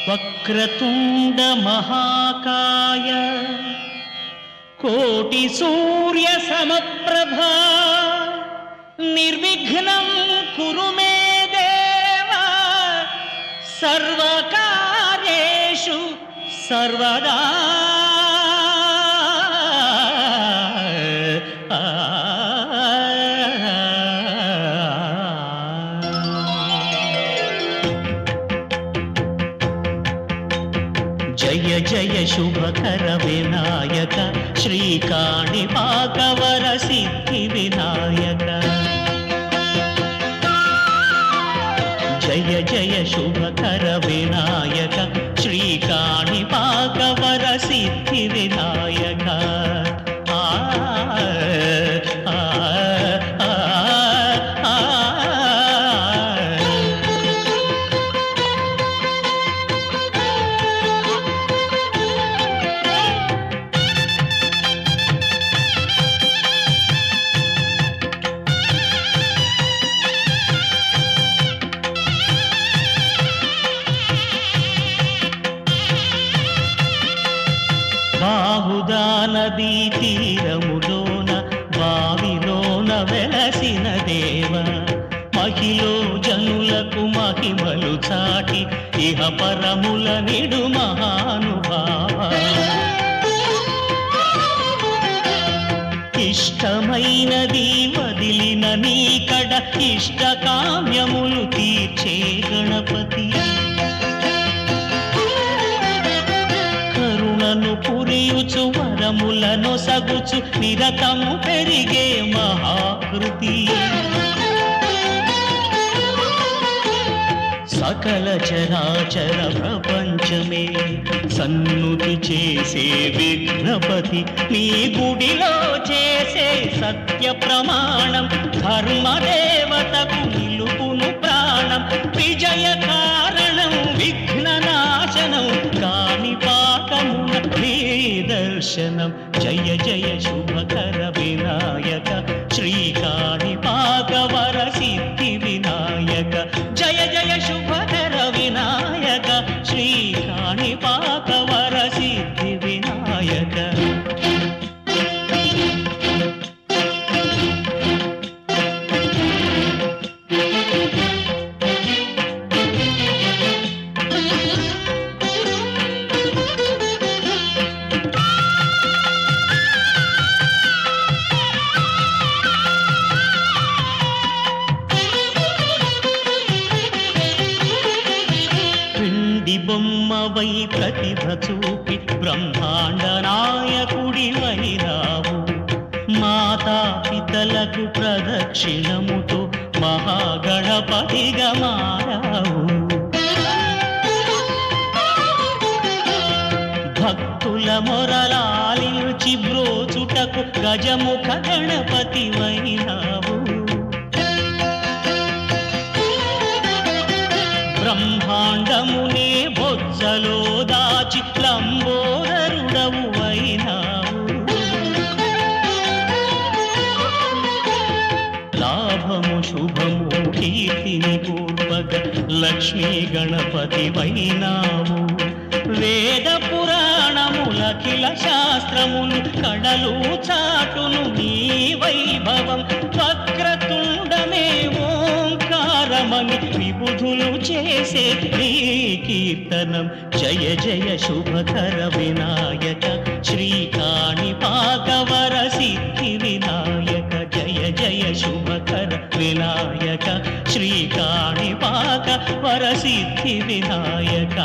వక్రతుండ మహాకాయ కోటి సూర్య సమప్రభా నిర్విఘ్నం కురు మే దేవ సర్వకార్యేషు సర్వదా. జయ జయ శుభకర వినాయక శ్రీకాణిపాకవర సిద్ధి వినాయక. జయ జయ శుభకర వినాయక శ్రీకాణిపాకవర సిద్ధి వినాయక. బాహుదా నదీ తీరములోన బావిలోన వెలసిన దేవ మహిలో జనులకు మహిమలు చాటి ఇహ పరముల నిడు మహానుభావ. ఇష్టమైనది వదిలిన నీకడ ఇష్ట కామ్యములు తీర్చే గణపతి. కరుణను పురియుచు వరములను సగుచు నిరతము పెరిగే మహాకృతి. సకల చరాచర ప్రపంచమే సన్నుతి చేసే విఘ్నపతి. నీ గుడిలో చేసే సత్య ప్రమాణం ధర్మదేవతకు నిలుపును ప్రాణం. విజయ కారణం విఘ్న నాశనం కాణిపాకమున నీ దర్శనం. జయ జయ శుభకర వినాయక శ్రీకాణిపాకవర సిద్ధి వినాయక. జయ జయ శుభకర వినాయక శ్రీకాణిపాకవర సిద్ధి వినాయక. బొమ్మవై ప్రతిభ చూపి బ్రహ్మాండ నాయకుడివైనావు. మాతా పితలకు ప్రదక్షిణముతో మహాగణపతిగా మారావు. భక్తుల మొరలాలించి బ్రోచుటకు గజముఖ గణపతివైనావు. బ్రహ్మాండమునే బొజ్జలో దాచి లంబోదరుడవు అయినావు. లాభము శుభము కీర్తిని పూర్వక లక్ష్మీ గణపతి వైనావు. వేద పురాణములఖిల శాస్త్రములు కడలు చాటును నీ వైభవం. వక్రతుండమే ఓంకారమని విబుధులు చేసే నీ కీర్తనం. జయ జయ శుభకర వినాయక శ్రీకాణిపాకవర సిద్ధి వినాయక. జయ జయ శుభకర వినాయక శ్రీకాణిపాకవర సిద్ధి వినాయక.